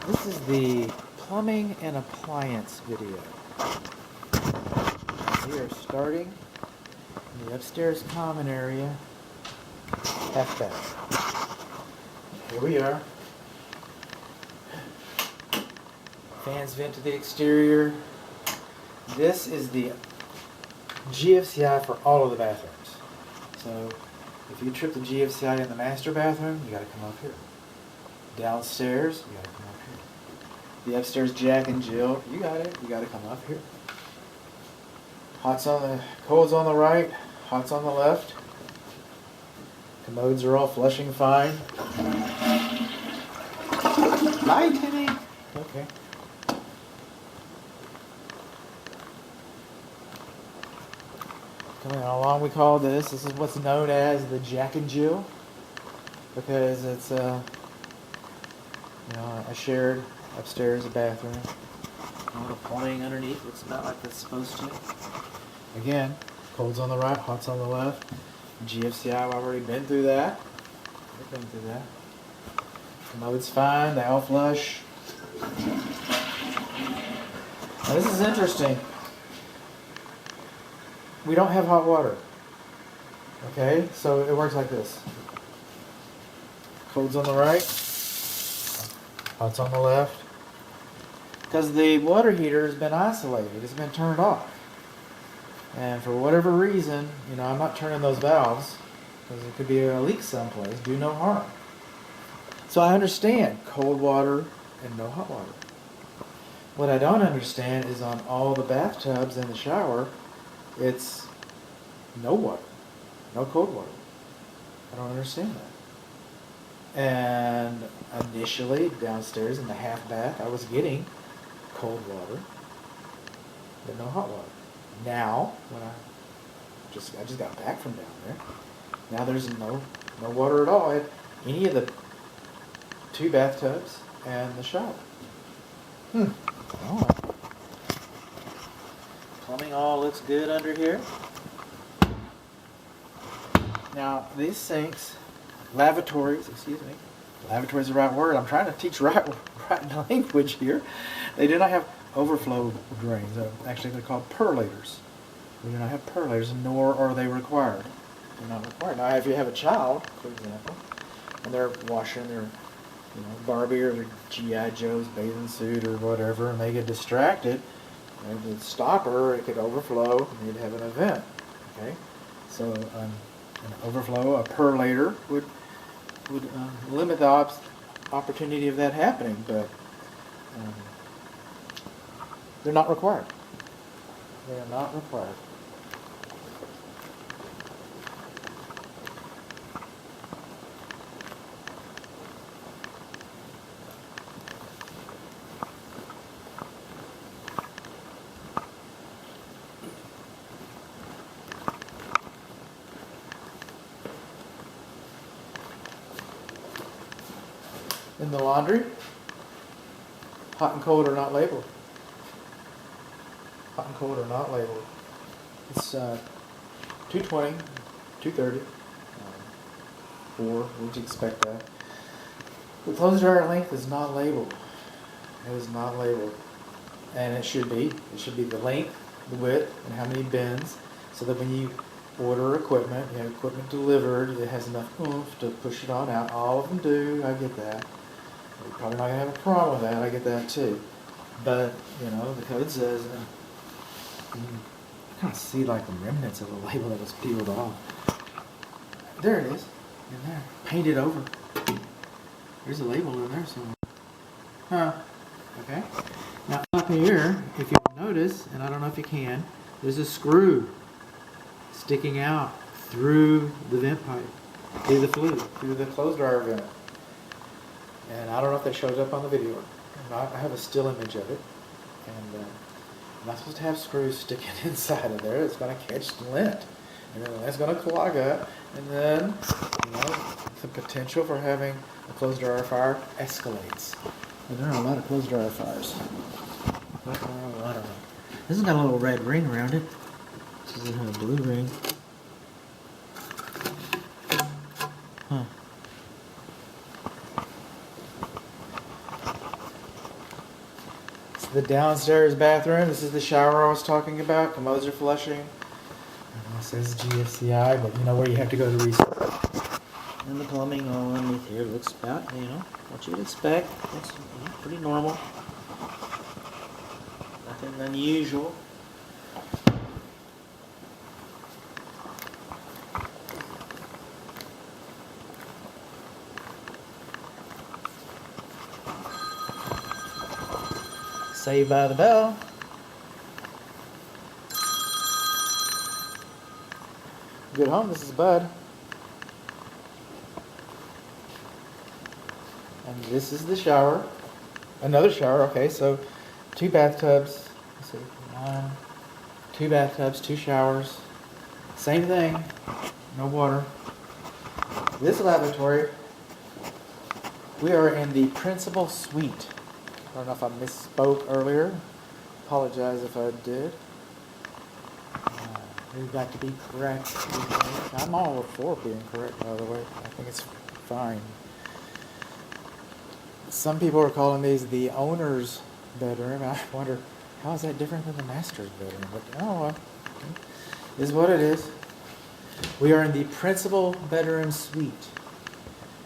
This is the plumbing and appliance video. We are starting in the upstairs common area, half bath. Here we are. Fans vent to the exterior. This is the GFCI for all of the bathrooms. So if you trip the GFCI in the master bathroom, you got to come up here. Downstairs, you got to come up here. The upstairs Jack and Jill, you got it. You got to come up here. Cold's on the right, hot's on the left. Commodes are all flushing fine. Bye, Timmy. Okay. Coming along, we call this is what's known as the Jack and Jill, because it's a shared upstairs bathroom. All the plumbing underneath looks about like it's supposed to. Again, cold's on the right, hot's on the left. GFCI, I've already been through that. I've been through that. Commode's fine, they all flush. Now this is interesting. We don't have hot water. Okay, so it works like this. Cold's on the right, hot's on the left. Because the water heater has been isolated, it's been turned off. And for whatever reason, I'm not turning those valves because it could be a leak someplace, do no harm. So I understand cold water and no hot water. What I don't understand is on all the bathtubs and the shower, it's no water, no cold water. I don't understand that. And initially, downstairs in the half bath, I was getting cold water, but no hot water. Now, when I just got back from down there, now there's no water at all at any of the 2 bathtubs and the shower. All right. Plumbing all looks good under here. Now, these sinks, lavatories is the right word. I'm trying to teach right language here. They do not have overflow drains. Actually, they're called percolators. They do not have percolators, nor are they required. They're not required. Now, if you have a child, for example, and they're washing their Barbie or their G.I. Joe's bathing suit or whatever, and they get distracted, and the stopper, it could overflow, and you'd have an event. Okay, so an overflow, a percolator would limit the opportunity of that happening, but they're not required. They are not required. In the laundry, hot and cold are not labeled. Hot and cold are not labeled. It's 220, 230, 4, would you expect that? The clothes dryer length is not labeled. It is not labeled. And it should be. It should be the length, the width, and how many bins, so that when you order equipment, you have equipment delivered, it has enough oomph to push it on out. All of them do, I get that. You're probably not going to have a problem with that, I get that too. But, the code says, I kind of see like the remnants of a label that was peeled off. There it is, in there, painted over. There's a label in there somewhere. Huh, okay. Now up here, if you notice, and I don't know if you can, there's a screw sticking out through the vent pipe, through the flue, through the clothes dryer vent. And I don't know if that shows up on the video. I have a still image of it. And I'm not supposed to have screws sticking inside of there. It's going to catch the lint. And then the lint's going to clog up. And then, the potential for having a clothes dryer fire escalates. And there are a lot of clothes dryer fires. I don't know. This has got a little red ring around it. This doesn't have a blue ring. Huh. the downstairs bathroom. This is the shower I was talking about. Commodes are flushing. It says GFCI, but you know where you have to go to research. And the plumbing all underneath here looks about, what you would expect. It's pretty normal. Nothing unusual. Saved by the Bell. Good home, this is Bud. And this is the shower. Another shower, okay, so 2 bathtubs. Let's see, 2 bathtubs, 2 showers. Same thing, no water. This lavatory, we are in the principal suite. I don't know if I misspoke earlier. Apologize if I did. We've got to be correct. I'm all for being correct, by the way. I think it's fine. Some people are calling these the owner's bedroom. I wonder, how is that different than the master's bedroom? But oh well, is what it is. We are in the principal bedroom suite.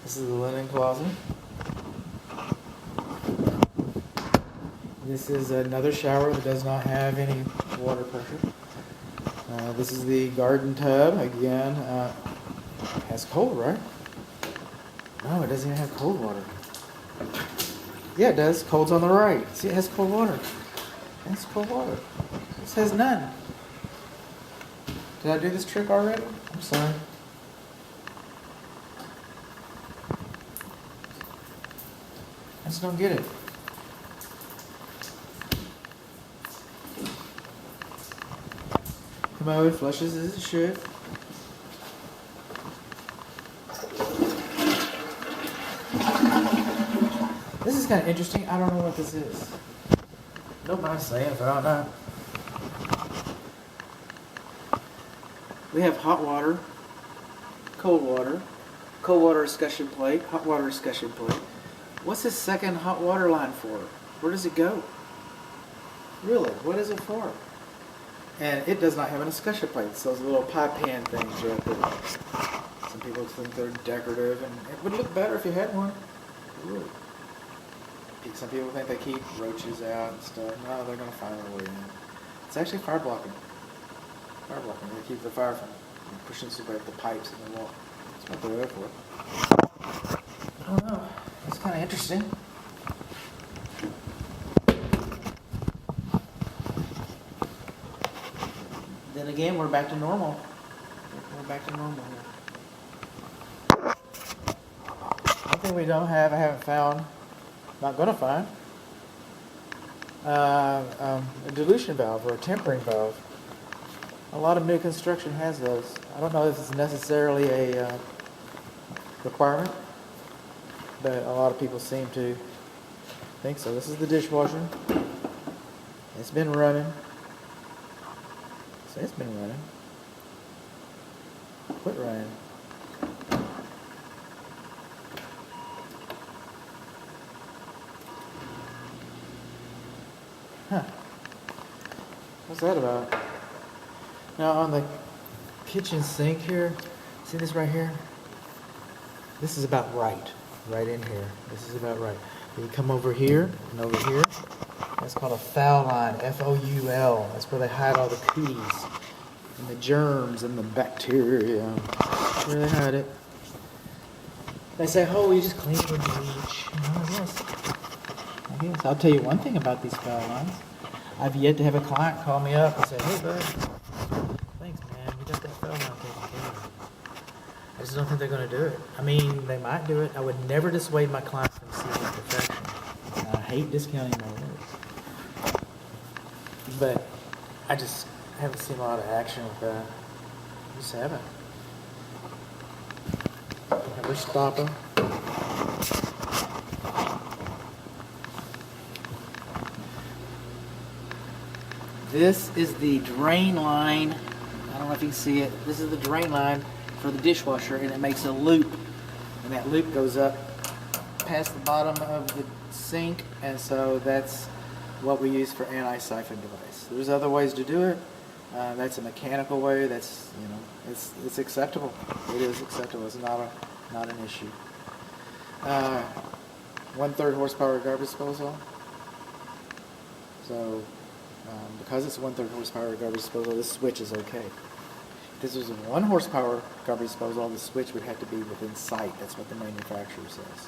This is the linen closet. This is another shower that does not have any water pressure. This is the garden tub. Again, it has cold, right? No, it doesn't even have cold water. Yeah, it does. Cold's on the right. See, it has cold water. It has cold water. This has none. Did I do this trick already? I'm sorry. I just don't get it. Commode flushes as it should. This is kind of interesting. I don't know what this is. Nobody's saying if I don't know. We have hot water, cold water discussion plate, hot water discussion plate. What's this second hot water line for? Where does it go? Really, what is it for? And it does not have a discussion plate. It's those little pie pan things right there. Some people think they're decorative, and it would look better if you had one. It would. Some people think they keep roaches out and stuff. No, they're going to find their way in. It's actually fire blocking. Fire blocking. They keep the fire from pushing through the pipes in the wall. That's what they're there for. I don't know. It's kind of interesting. Then again, we're back to normal. We're back to normal here. One thing we don't have, I haven't found, not going to find, a dilution valve or a tempering valve. A lot of new construction has those. I don't know if it's necessarily a requirement, but a lot of people seem to think so. This is the dishwasher. It's been running. So it's been running. Quit running. Huh. What's that about? Now on the kitchen sink here, see this right here? This is about right in here. This is about right. You come over here and over here. That's called a foul line, F-O-U-L. That's where they hide all the cooties and the germs and the bacteria. That's where they hide it. They say, oh, you just clean it with bleach. I guess. I'll tell you one thing about these foul lines. I've yet to have a client call me up and say, hey, bud, thanks, man. We got that foul line taken care of. I just don't think they're going to do it. I mean, they might do it. I would never dissuade my clients from seeking perfection. I hate discounting my words. But I just haven't seen a lot of action with that. I just haven't. Never stop them. This is the drain line. I don't know if you can see it. This is the drain line for the dishwasher, and it makes a loop. And that loop goes up past the bottom of the sink, and so that's what we use for anti-siphon device. There's other ways to do it. That's a mechanical way. That's, you know, it's acceptable. It is acceptable. It's not an issue. 1/3 horsepower garbage disposal. So because it's 1/3 horsepower garbage disposal, this switch is okay. If this was a 1 horsepower garbage disposal, the switch would have to be within sight. That's what the manufacturer says.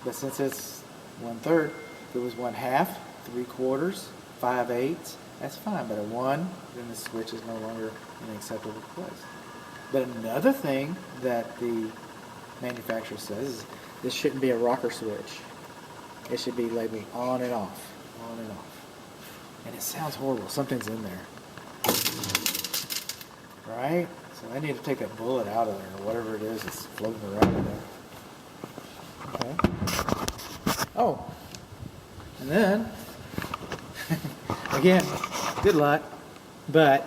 But since it's 1/3, if it was 1/2, 3/4, 5/8, that's fine. But a 1, then the switch is no longer in an acceptable place. But another thing that the manufacturer says is this shouldn't be a rocker switch. It should be labeled on and off, on and off. And it sounds horrible. Something's in there. Right? So I need to take that bullet out of there, or whatever it is that's floating around in there. Okay. Oh. And then, again, good luck. But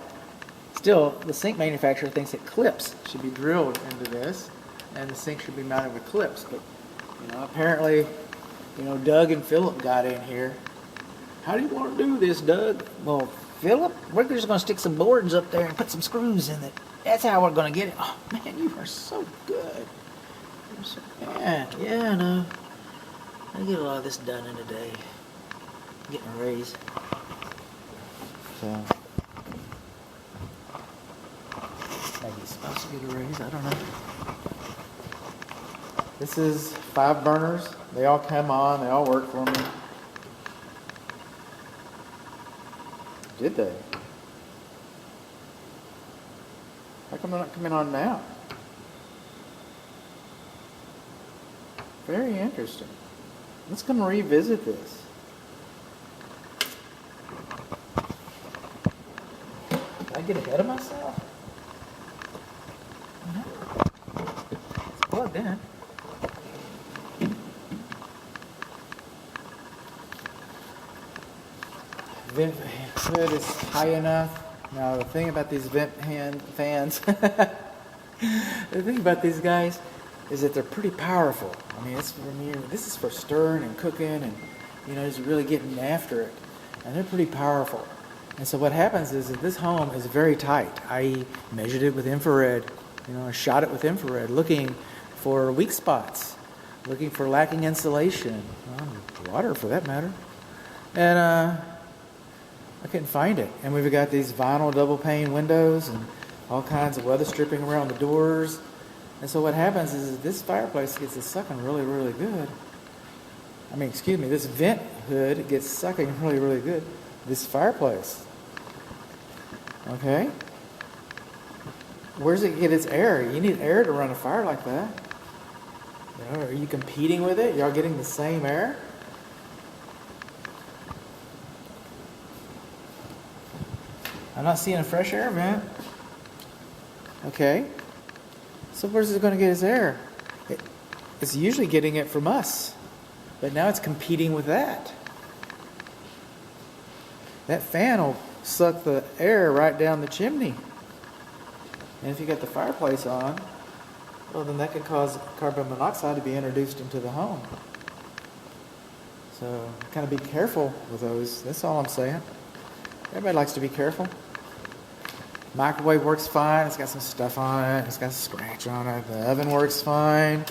still, the sink manufacturer thinks that clips should be drilled into this, and the sink should be mounted with clips. But, you know, apparently, you know, Doug and Philip got in here. How do you want to do this, Doug? Well, Philip, we're just going to stick some boards up there and put some screws in it. That's how we're going to get it. Oh, man, you are so good. Yeah, no. I get a lot of this done in a day. I'm getting a raise. So, maybe it's supposed to get a raise. I don't know. This is 5 burners. They all come on. They all work for me. Did they? How come they're not coming on now? Very interesting. Let's come revisit this. Did I get ahead of myself? It's plugged in. Vent hood is high enough. Now the thing about these vent fans, the thing about these guys is that they're pretty powerful. I mean, this is for stirring and cooking and, you know, just really getting after it. And they're pretty powerful. And so what happens is that this home is very tight. I measured it with infrared. You know, I shot it with infrared, looking for weak spots, looking for lacking insulation, water for that matter. And I couldn't find it. And we've got these vinyl double pane windows and all kinds of weather stripping around the doors. And so what happens is that this fireplace gets it sucking really, really good. I mean, excuse me, this vent hood gets sucking really, really good. This fireplace. Okay? Where does it get its air? You need air to run a fire like that. You know, are you competing with it? Y'all getting the same air? I'm not seeing a fresh air vent. Okay. So where's it going to get its air? It's usually getting it from us. But now it's competing with that. That fan will suck the air right down the chimney. And if you got the fireplace on, well, then that could cause carbon monoxide to be introduced into the home. So kind of be careful with those. That's all I'm saying. Everybody likes to be careful. Microwave works fine. It's got some stuff on it. It's got a scratch on it. The oven works fine.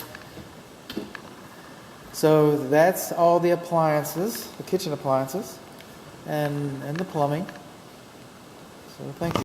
So that's all the appliances, the kitchen appliances, and the plumbing. So thank you.